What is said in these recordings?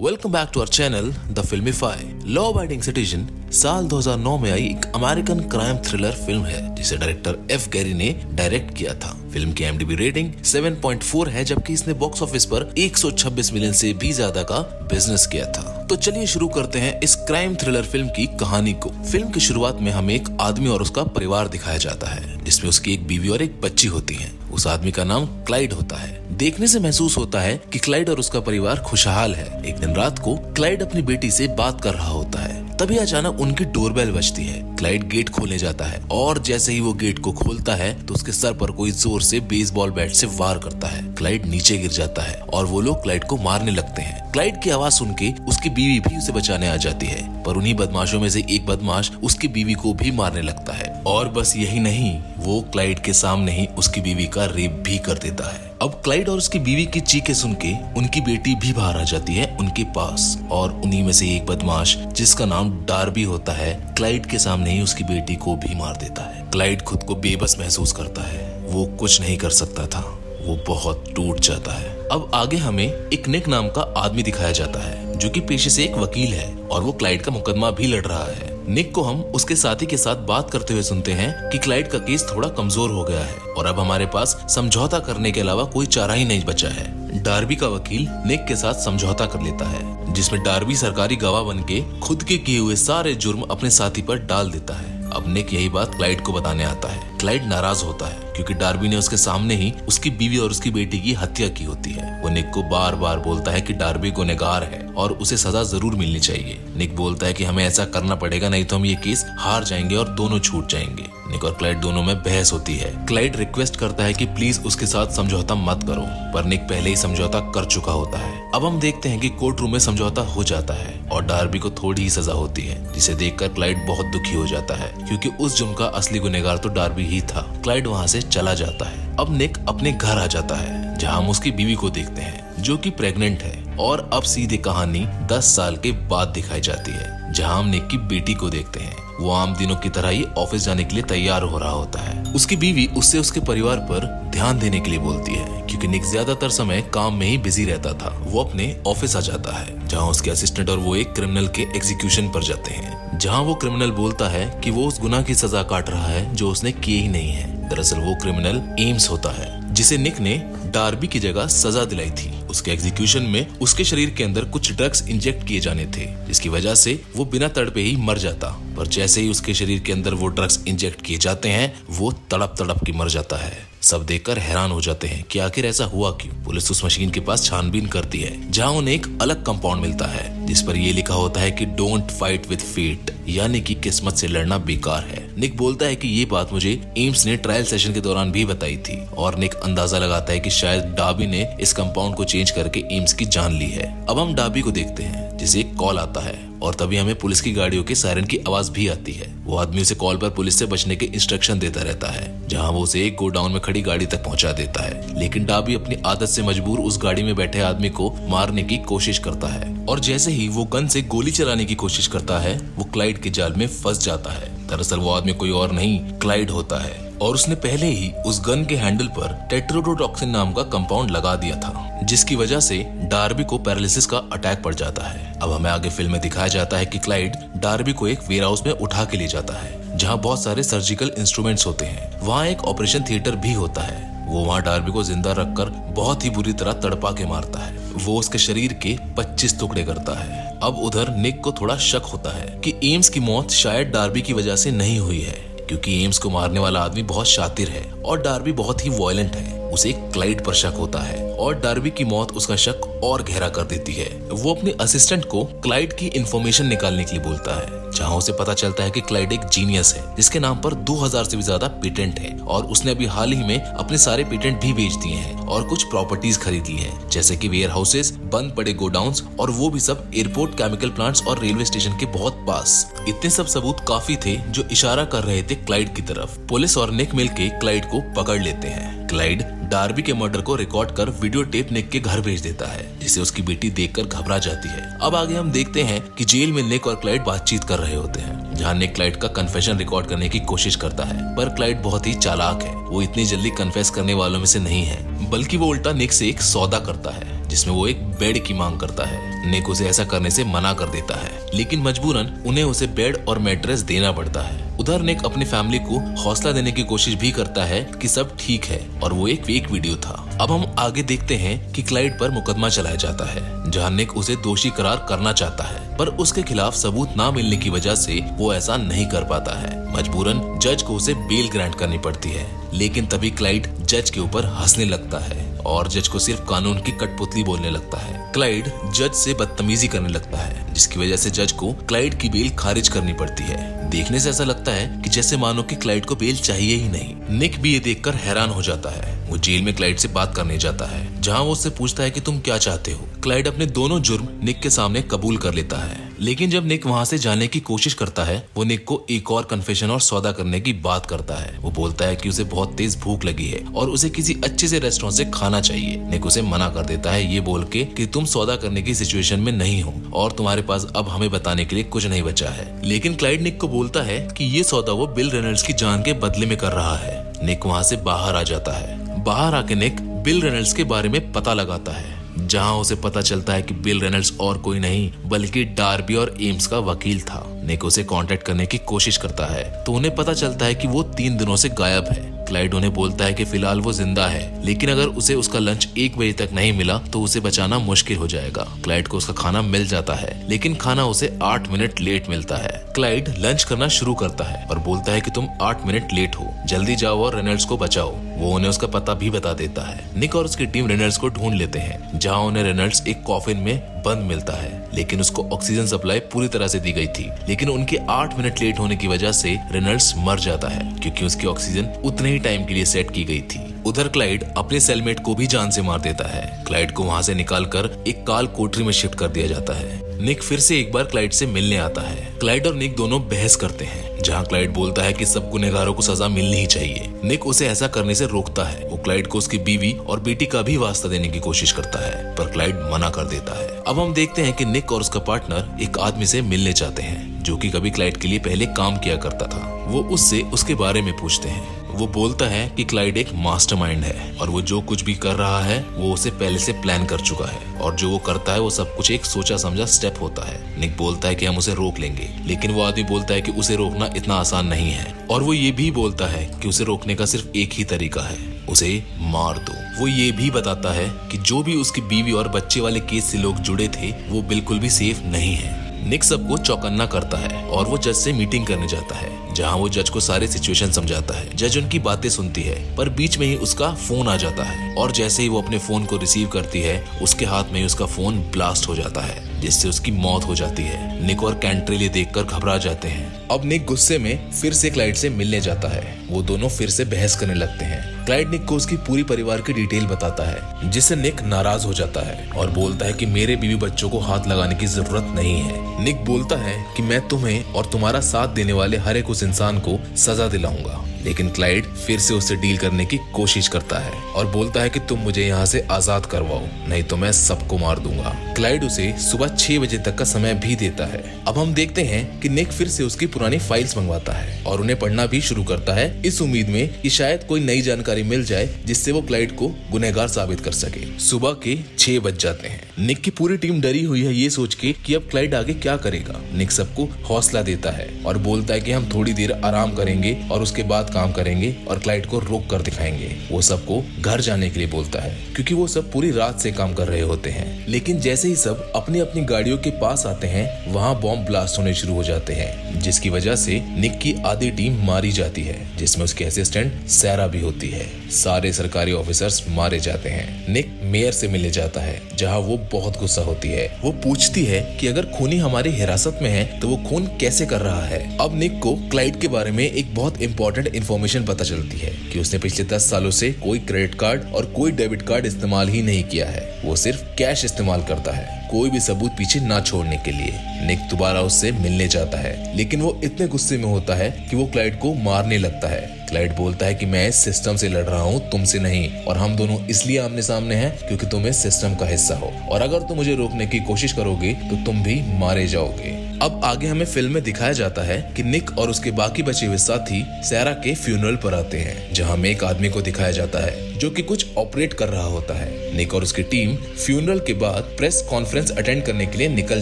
Welcome back to our channel the Filmify. Law abiding citizen साल 2009 में आई एक American crime thriller film है जिसे डायरेक्टर एफ गैरी ने डायरेक्ट किया था। फिल्म की IMDb रेटिंग 7.4 है, जबकि इसने बॉक्स ऑफिस पर 126 मिलियन से भी ज्यादा का बिजनेस किया था। तो चलिए शुरू करते हैं इस क्राइम थ्रिलर फिल्म की कहानी को। फिल्म की शुरुआत में हमें एक आदमी और उसका परिवार दिखाया जाता है, जिसमें उसकी एक बीवी और एक बच्ची होती है। उस आदमी का नाम क्लाइड होता है। देखने से महसूस होता है कि क्लाइड और उसका परिवार खुशहाल है। एक दिन रात को क्लाइड अपनी बेटी से बात कर रहा होता है, तभी अचानक उनकी डोरबेल बजती है। क्लाइड गेट खोलने जाता है और जैसे ही वो गेट को खोलता है तो उसके सर पर कोई जोर से बेसबॉल बैट से वार करता है। क्लाइड नीचे गिर जाता है और वो लोग क्लाइड को मारने लगते हैं। क्लाइड की आवाज सुन के उसकी बीवी भी उसे बचाने आ जाती है, पर उन्हीं बदमाशों में से एक बदमाश उसकी बीवी को भी मारने लगता है। और बस यही नहीं, वो क्लाइड के सामने ही उसकी बीवी का रेप भी कर देता है। अब क्लाइड और उसकी बीवी की चीखें सुन के उनकी बेटी भी बाहर आ जाती है उनके पास, और उन्हीं में से एक बदमाश जिसका नाम डार्बी होता है, क्लाइड के सामने ही उसकी बेटी को भी मार देता है। क्लाइड खुद को बेबस महसूस करता है, वो कुछ नहीं कर सकता था, वो बहुत टूट जाता है। अब आगे हमें एक निक नाम का आदमी दिखाया जाता है जो कि पेशे से एक वकील है और वो क्लाइड का मुकदमा भी लड़ रहा है। निक को हम उसके साथी के साथ बात करते हुए सुनते हैं कि क्लाइड का केस थोड़ा कमजोर हो गया है और अब हमारे पास समझौता करने के अलावा कोई चारा ही नहीं बचा है। डार्बी का वकील निक के साथ समझौता कर लेता है, जिसमें डार्बी सरकारी गवाह बन के खुद के किए हुए सारे जुर्म अपने साथी पर डाल देता है। अब निक यही बात क्लाइड को बताने आता है। क्लाइड नाराज होता है क्योंकि डार्बी ने उसके सामने ही उसकी बीवी और उसकी बेटी की हत्या की होती है। वो निक को बार बार बोलता है कि डार्बी गुनहगार है और उसे सजा जरूर मिलनी चाहिए। निक बोलता है कि हमें ऐसा करना पड़ेगा, नहीं तो हम ये केस हार जाएंगे और दोनों छूट जाएंगे। निक और क्लाइड दोनों में बहस होती है। क्लाइड रिक्वेस्ट करता है कि प्लीज उसके साथ समझौता मत करो, पर निक पहले ही समझौता कर चुका होता है। अब हम देखते हैं कि कोर्ट रूम में समझौता हो जाता है और डार्बी को थोड़ी ही सजा होती है, जिसे देखकर क्लाइड बहुत दुखी हो जाता है क्योंकि उस जुर्म का असली गुनहगार तो डार्बी ही था। क्लाइड वहाँ से चला जाता है। अब निक अपने घर आ जाता है, जहाँ हम उसकी बीवी को देखते हैं जो कि प्रेग्नेंट है। और अब सीधे कहानी 10 साल के बाद दिखाई जाती है, जहाँ हम निक की बेटी को देखते हैं। वो आम दिनों की तरह ही ऑफिस जाने के लिए तैयार हो रहा होता है। उसकी बीवी उससे उसके परिवार पर ध्यान देने के लिए बोलती है क्योंकि निक ज्यादातर समय काम में ही बिजी रहता था। वो अपने ऑफिस आ जाता है, जहाँ उसके असिस्टेंट और वो एक क्रिमिनल के एग्जीक्यूशन पर जाते हैं, जहाँ वो क्रिमिनल बोलता है कि वो उस गुनाह की सजा काट रहा है जो उसने किए ही नहीं है। दरअसल वो क्रिमिनल एम्स होता है, जिसे निक ने डार्बी की जगह सजा दिलाई थी। उसके एग्जीक्यूशन में उसके शरीर के अंदर कुछ ड्रग्स इंजेक्ट किए जाने थे, जिसकी वजह से वो बिना तड़पे ही मर जाता। पर जैसे ही उसके शरीर के अंदर वो ड्रग्स इंजेक्ट किए जाते हैं, वो तड़प तड़प के मर जाता है। सब देखकर हैरान हो जाते हैं कि आखिर ऐसा हुआ क्यों। पुलिस उस मशीन के पास छानबीन करती है, जहाँ उन्हें एक अलग कंपाउंड मिलता है जिस पर ये लिखा होता है कि डोंट फाइट विद फेट, यानी कि किस्मत से लड़ना बेकार है। निक बोलता है कि ये बात मुझे एम्स ने ट्रायल सेशन के दौरान भी बताई थी, और निक अंदाजा लगाता है कि शायद डार्बी ने इस कंपाउंड को चेंज करके एम्स की जान ली है। अब हम डार्बी को देखते हैं, जिसे एक कॉल आता है और तभी हमें पुलिस की गाड़ियों के सायरन की आवाज भी आती है। वो आदमी उसे कॉल पर पुलिस से बचने के इंस्ट्रक्शन देता रहता है, जहाँ वो उसे एक गोडाउन में खड़ी गाड़ी तक पहुंचा देता है। लेकिन डार्बी अपनी आदत से मजबूर उस गाड़ी में बैठे आदमी को मारने की कोशिश करता है, और जैसे ही वो गन से गोली चलाने की कोशिश करता है, वो क्लाइड के जाल में फंस जाता है। दरअसल वो आदमी कोई और नहीं, क्लाइड होता है, और उसने पहले ही उस गन के हैंडल पर टेट्रोडोटॉक्सिन नाम का कंपाउंड लगा दिया था, जिसकी वजह से डार्बी को पैरालिसिस का अटैक पड़ जाता है। अब हमें आगे फिल्म में दिखाया जाता है कि क्लाइड डार्बी को एक वेयरहाउस में उठा के ले जाता है, जहाँ बहुत सारे सर्जिकल इंस्ट्रूमेंट्स होते हैं। वहाँ एक ऑपरेशन थिएटर भी होता है। वो वहाँ डार्बी को जिंदा रखकर बहुत ही बुरी तरह तड़पा के मारता है। वो उसके शरीर के 25 टुकड़े करता है। अब उधर निक को थोड़ा शक होता है कि एम्स की मौत शायद डार्बी की वजह से नहीं हुई है, क्योंकि एम्स को मारने वाला आदमी बहुत शातिर है और डार्बी बहुत ही वायलेंट है। उसे क्लाइड पर शक होता है और डार्बी की मौत उसका शक और गहरा कर देती है। वो अपने असिस्टेंट को क्लाइड की इंफॉर्मेशन निकालने के लिए बोलता है, जहाँ उसे पता चलता है कि क्लाइड एक जीनियस है जिसके नाम पर 2000 से भी ज्यादा पेटेंट है, और उसने अभी हाल ही में अपने सारे पेटेंट भी बेच दिए हैं और कुछ प्रॉपर्टीज खरीद ली हैं, जैसे कि वेयर हाउसेस, बंद पड़े गोडाउन्स, और वो भी सब एयरपोर्ट, केमिकल प्लांट्स और रेलवे स्टेशन के बहुत पास। इतने सब सबूत काफी थे जो इशारा कर रहे थे क्लाइड की तरफ। पुलिस और निक मिलके क्लाइड को पकड़ लेते हैं। क्लाइड डार्बी के मर्डर को रिकॉर्ड कर वीडियो टेप निक के घर भेज देता है, जिसे उसकी बेटी देखकर घबरा जाती है। अब आगे हम देखते हैं कि जेल में निक और क्लाइड बातचीत कर रहे होते हैं, जहाँ निक क्लाइड का कन्फेशन रिकॉर्ड करने की कोशिश करता है, पर क्लाइड बहुत ही चालाक है। वो इतनी जल्दी कन्फेस करने वालों में से नहीं है, बल्कि वो उल्टा निक से एक सौदा करता है, जिसमें वो एक बेड की मांग करता है। निक उसे ऐसा करने से मना कर देता है, लेकिन मजबूरन उन्हें उसे बेड और मैट्रेस देना पड़ता है। उधर निक अपनी फैमिली को हौसला देने की कोशिश भी करता है कि सब ठीक है और वो एक फेक वीडियो था। अब हम आगे देखते हैं कि क्लाइड पर मुकदमा चलाया जाता है, जहां निक उसे दोषी करार करना चाहता है, पर उसके खिलाफ सबूत ना मिलने की वजह से वो ऐसा नहीं कर पाता है। मजबूरन जज को उसे बेल ग्रांट करनी पड़ती है, लेकिन तभी क्लाइड जज के ऊपर हंसने लगता है और जज को सिर्फ कानून की कठपुतली बोलने लगता है। क्लाइड जज से बदतमीजी करने लगता है, जिसकी वजह से जज को क्लाइड की बेल खारिज करनी पड़ती है। देखने से ऐसा लगता है कि जैसे मानो कि क्लाइड को बेल चाहिए ही नहीं। निक भी ये देखकर हैरान हो जाता है। वो जेल में क्लाइड से बात करने जाता है, जहां वो उससे पूछता है कि तुम क्या चाहते हो। क्लाइड अपने दोनों जुर्म निक के सामने कबूल कर लेता है, लेकिन जब निक वहां से जाने की कोशिश करता है, वो निक को एक और कन्फेशन और सौदा करने की बात करता है। वो बोलता है कि उसे बहुत तेज भूख लगी है और उसे किसी अच्छे से रेस्टोरेंट से खाना चाहिए। निक उसे मना कर देता है, ये बोल के कि तुम सौदा करने की सिचुएशन में नहीं हो और तुम्हारे पास अब हमें बताने के लिए कुछ नहीं बचा है। लेकिन क्लाइड निक को बोलता है कि ये सौदा वो बिल रेनल्ड्स की जान के बदले में कर रहा है। निक वहाँ से बाहर आ जाता है। बाहर आके निक बिल रेनल्ड्स के बारे में पता लगाता है, जहां उसे पता चलता है कि बिल रेनल्ड्स और कोई नहीं बल्कि डार्बी और एम्स का वकील था। निक उसे कांटेक्ट करने की कोशिश करता है तो उन्हें पता चलता है कि वो 3 दिनों से गायब है। क्लाइड उन्हें बोलता है कि फिलहाल वो जिंदा है, लेकिन अगर उसे उसका लंच 1 बजे तक नहीं मिला तो उसे बचाना मुश्किल हो जाएगा। क्लाइड को उसका खाना मिल जाता है, लेकिन खाना उसे 8 मिनट लेट मिलता है। क्लाइड लंच करना शुरू करता है और बोलता है कि तुम 8 मिनट लेट हो, जल्दी जाओ और रेनल्ड्स को बचाओ। वो उन्हें उसका पता भी बता देता है। निक और उसकी टीम रेनल्ड्स को ढूंढ लेते हैं, जहां उन्हें रेनल्ड्स एक कॉफिन में बंद मिलता है, लेकिन उसको ऑक्सीजन सप्लाई पूरी तरह से दी गई थी। लेकिन उनके 8 मिनट लेट होने की वजह से रेनल्ड्स मर जाता है, क्योंकि उसकी ऑक्सीजन उतने ही टाइम के लिए सेट की गई थी। उधर क्लाइड अपने सेलमेट को भी जान से मार देता है। क्लाइड को वहां से निकालकर एक काल कोठरी में शिफ्ट कर दिया जाता है। निक फिर से एक बार क्लाइड से मिलने आता है। क्लाइड और निक दोनों बहस करते हैं, जहां क्लाइड बोलता है कि सब गुनहगारों को सजा मिलनी ही चाहिए। निक उसे ऐसा करने से रोकता है। वो क्लाइड को उसकी बीवी और बेटी का भी वास्ता देने की कोशिश करता है, पर क्लाइड मना कर देता है। अब हम देखते हैं कि निक और उसका पार्टनर एक आदमी से मिलने चाहते हैं, जो कि कभी क्लाइड के लिए पहले काम किया करता था। वो उससे उसके बारे में पूछते हैं। वो बोलता है कि क्लाइड एक मास्टरमाइंड है और वो जो कुछ भी कर रहा है वो उसे पहले से प्लान कर चुका है, और जो वो करता है वो सब कुछ एक सोचा समझा स्टेप होता है। निक बोलता है कि हम उसे रोक लेंगे, लेकिन वो आदमी बोलता है कि उसे रोकना इतना आसान नहीं है, और वो ये भी बोलता है कि उसे रोकने का सिर्फ एक ही तरीका है, उसे मार दो। वो ये भी बताता है कि जो भी उसकी बीवी और बच्चे वाले केस से लोग जुड़े थे वो बिल्कुल भी सेफ नहीं है। निक सबको चौकन्ना करता है और वो जज से मीटिंग करने जाता है, जहां वो जज को सारे सिचुएशन समझाता है। जज उनकी बातें सुनती है, पर बीच में ही उसका फोन आ जाता है, और जैसे ही वो अपने फोन को रिसीव करती है उसके हाथ में ही उसका फोन ब्लास्ट हो जाता है, जिससे उसकी मौत हो जाती है। निक और कैंट्रेल ये देखकर घबरा जाते हैं। अब निक गुस्से में फिर से क्लाइड से मिलने जाता है। वो दोनों फिर से बहस करने लगते हैं। क्लाइड निक को उसकी पूरी परिवार की डिटेल बताता है, जिससे निक नाराज हो जाता है और बोलता है कि मेरे बीवी बच्चों को हाथ लगाने की जरूरत नहीं है। निक बोलता है कि मैं तुम्हें और तुम्हारा साथ देने वाले हर एक उस इंसान को सजा दिलाऊंगा, लेकिन क्लाइड फिर से उससे डील करने की कोशिश करता है और बोलता है कि तुम मुझे यहाँ से आजाद करवाओ, नहीं तो मैं सबको मार दूंगा। क्लाइड उसे सुबह 6 बजे तक का समय भी देता है। अब हम देखते हैं कि निक फिर से उसकी पुरानी फाइल्स मंगवाता है और उन्हें पढ़ना भी शुरू करता है, इस उम्मीद में कि शायद कोई नई जानकारी मिल जाए जिससे वो क्लाइड को गुनहगार साबित कर सके। सुबह के 6 बज जाते हैं। निक की पूरी टीम डरी हुई है ये सोच के कि अब क्लाइड आगे क्या करेगा। निक सबको हौसला देता है और बोलता है कि हम थोड़ी देर आराम करेंगे और उसके बाद काम करेंगे और क्लाइड को रोक कर दिखाएंगे। वो सबको घर जाने के लिए बोलता है, क्योंकि वो सब पूरी रात से काम कर रहे होते हैं। लेकिन जैसे ही सब अपनी अपनी गाड़ियों के पास आते हैं, वहाँ बॉम्ब ब्लास्ट होने शुरू हो जाते हैं, जिसकी वजह से निक की आधी टीम मारी जाती है, जिसमें उसकी असिस्टेंट सैरा भी होती है। सारे सरकारी ऑफिसर्स मारे जाते हैं। निक मेयर से मिलने जाता है, जहाँ वो बहुत गुस्सा होती है। वो पूछती है कि अगर खूनी हमारी हिरासत में है तो वो खून कैसे कर रहा है। अब निक को क्लाइड के बारे में एक बहुत इंपॉर्टेंट इन्फॉर्मेशन पता चलती है कि उसने पिछले 10 सालों से कोई क्रेडिट कार्ड और कोई डेबिट कार्ड इस्तेमाल ही नहीं किया है। वो सिर्फ कैश इस्तेमाल करता है, कोई भी सबूत पीछे ना छोड़ने के लिए। निक दोबारा उससे मिलने जाता है, लेकिन वो इतने गुस्से में होता है कि वो क्लाइड को मारने लगता है। क्लाइड बोलता है कि मैं इस सिस्टम से लड़ रहा हूँ, तुमसे नहीं, और हम दोनों इसलिए आमने सामने हैं क्योंकि तुम इस सिस्टम का हिस्सा हो, और अगर तुम मुझे रोकने की कोशिश करोगे तो तुम भी मारे जाओगे। अब आगे हमें फिल्म में दिखाया जाता है कि निक और उसके बाकी बचे हुए साथी सैरा के फ्यूनरल पर आते हैं, जहां में एक आदमी को दिखाया जाता है जो कि कुछ ऑपरेट कर रहा होता है। निक और उसकी टीम फ्यूनरल के बाद प्रेस कॉन्फ्रेंस अटेंड करने के लिए निकल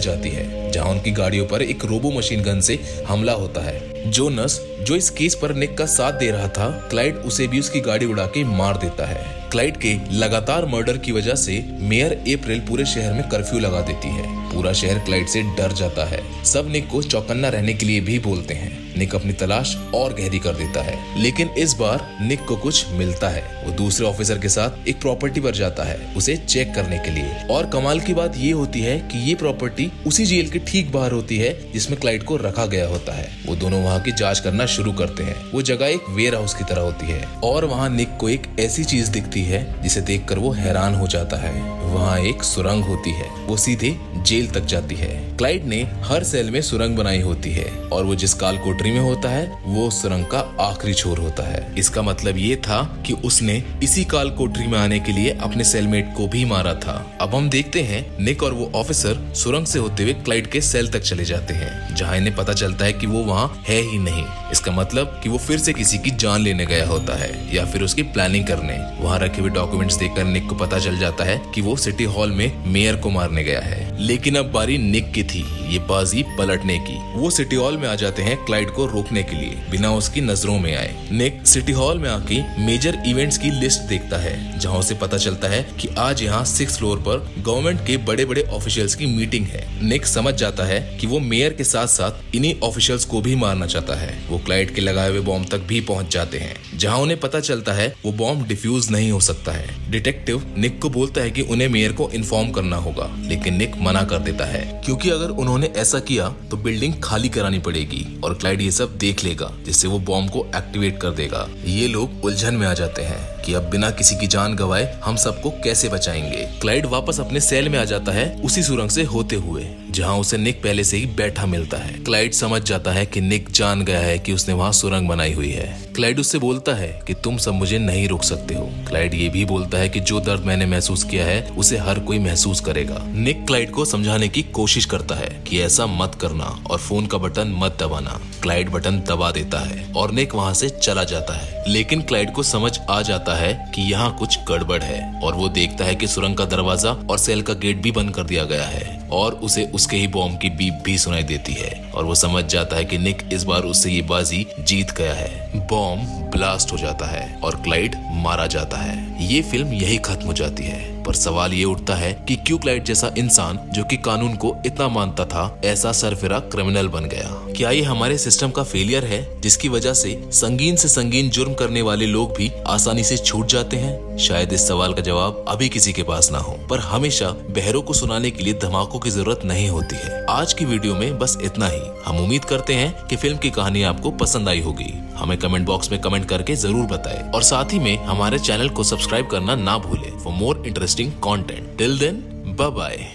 जाती है, जहां उनकी गाड़ियों पर एक रोबो मशीन गन से हमला होता है। जोनस जो इस केस पर निक का साथ दे रहा था, क्लाइड उसे भी उसकी गाड़ी उड़ा के मार देता है। क्लाइड के लगातार मर्डर की वजह से मेयर अप्रैल पूरे शहर में कर्फ्यू लगा देती है। पूरा शहर क्लाइड से डर जाता है। सब निक को चौकन्ना रहने के लिए भी बोलते हैं। निक अपनी तलाश और गहरी कर देता है, लेकिन इस बार निक को कुछ मिलता है। वो दूसरे ऑफिसर के साथ एक प्रॉपर्टी पर जाता है उसे चेक करने के लिए, और कमाल की बात ये होती है कि ये प्रॉपर्टी उसी जेल के ठीक बाहर होती है जिसमें क्लाइड को रखा गया होता है। वो दोनों वहाँ की जांच करना शुरू करते हैं। वो जगह एक वेयर हाउस की तरह होती है और वहाँ निक को एक ऐसी चीज दिखती है जिसे देखकर वो हैरान हो जाता है। वहाँ एक सुरंग होती है, वो सीधे जेल तक जाती है। क्लाइड ने हर सेल में सुरंग बनाई होती है और वो जिस काल कोठरी में होता है वो सुरंग का आखिरी छोर होता है। इसका मतलब ये था कि उसने इसी काल कोठरी में आने के लिए अपने सेलमेट को भी मारा था। अब हम देखते हैं निक और वो ऑफिसर सुरंग से होते हुए क्लाइड के सेल तक चले जाते हैं, जहाँ इन्हें पता चलता है कि वो वहाँ है ही नहीं। इसका मतलब कि वो फिर से किसी की जान लेने गया होता है या फिर उसकी प्लानिंग करने। वहाँ रखे हुए डॉक्यूमेंट्स देखकर निक को पता चल जाता है कि वो सिटी हॉल में मेयर को मारने गया है। लेकिन अब बारी निक की थी ये बाजी पलटने की। वो सिटी हॉल में आ जाते हैं क्लाइड को रोकने के लिए, बिना उसकी नजरों में आए। निक सिटी हॉल में आके मेजर इवेंट्स की लिस्ट देखता है, जहाँ उसे पता चलता है कि आज यहाँ 6th फ्लोर पर गवर्नमेंट के बड़े बड़े ऑफिशियल्स की मीटिंग है। निक समझ जाता है कि वो मेयर के साथ साथ इन्हीं ऑफिशियल्स को भी मारना चाहता है। वो क्लाइड के लगाए हुए बॉम्ब तक भी पहुंच जाते हैं, जहाँ उन्हें पता चलता है वो बॉम्ब डिफ्यूज नहीं हो सकता है। डिटेक्टिव निक को बोलता है कि उन्हें मेयर को इन्फॉर्म करना होगा, लेकिन निक मना कर देता है क्योंकि अगर उन्होंने ऐसा किया तो बिल्डिंग खाली करानी पड़ेगी और क्लाइड ये सब देख लेगा, जिससे वो बॉम्ब को एक्टिवेट कर देगा। ये लोग उलझन में आ जाते हैं कि अब बिना किसी की जान गवाए हम सबको कैसे बचाएंगे। क्लाइड वापस अपने सेल में आ जाता है उसी सुरंग से होते हुए, जहाँ उसे निक पहले से ही बैठा मिलता है। क्लाइड समझ जाता है कि निक जान गया है कि उसने वहाँ सुरंग बनाई हुई है। क्लाइड उससे बोलता है कि तुम सब मुझे नहीं रोक सकते हो। क्लाइड ये भी बोलता है कि जो दर्द मैंने महसूस किया है उसे हर कोई महसूस करेगा। निक क्लाइड को समझाने की कोशिश करता है कि ऐसा मत करना और फोन का बटन मत दबाना। क्लाइड बटन दबा देता है और निक वहाँ से चला जाता है, लेकिन क्लाइड को समझ आ जाता है कि यहाँ कुछ गड़बड़ है और वो देखता है कि सुरंग का दरवाजा और सेल का गेट भी बंद कर दिया गया है और उसे उसके ही बॉम्ब की बीप भी सुनाई देती है और वो समझ जाता है कि निक इस बार उससे ये बाजी जीत गया है। बॉम्ब ब्लास्ट हो जाता है और क्लाइड मारा जाता है। ये फिल्म यही खत्म हो जाती है, पर सवाल ये उठता है कि क्यों क्लाइड जैसा इंसान जो कि कानून को इतना मानता था ऐसा सरफिरा क्रिमिनल बन गया। क्या ये हमारे सिस्टम का फेलियर है जिसकी वजह से संगीन जुर्म करने वाले लोग भी आसानी से छूट जाते हैं? शायद इस सवाल का जवाब अभी किसी के पास ना हो, पर हमेशा बहरों को सुनाने के लिए धमाकों की जरूरत नहीं होती है। आज की वीडियो में बस इतना ही। हम उम्मीद करते हैं कि फिल्म की कहानी आपको पसंद आई होगी। हमें कमेंट बॉक्स में कमेंट करके जरूर बताएं और साथ ही में हमारे चैनल को सब्सक्राइब करना ना भूलें for more interesting content. Till then, bye bye.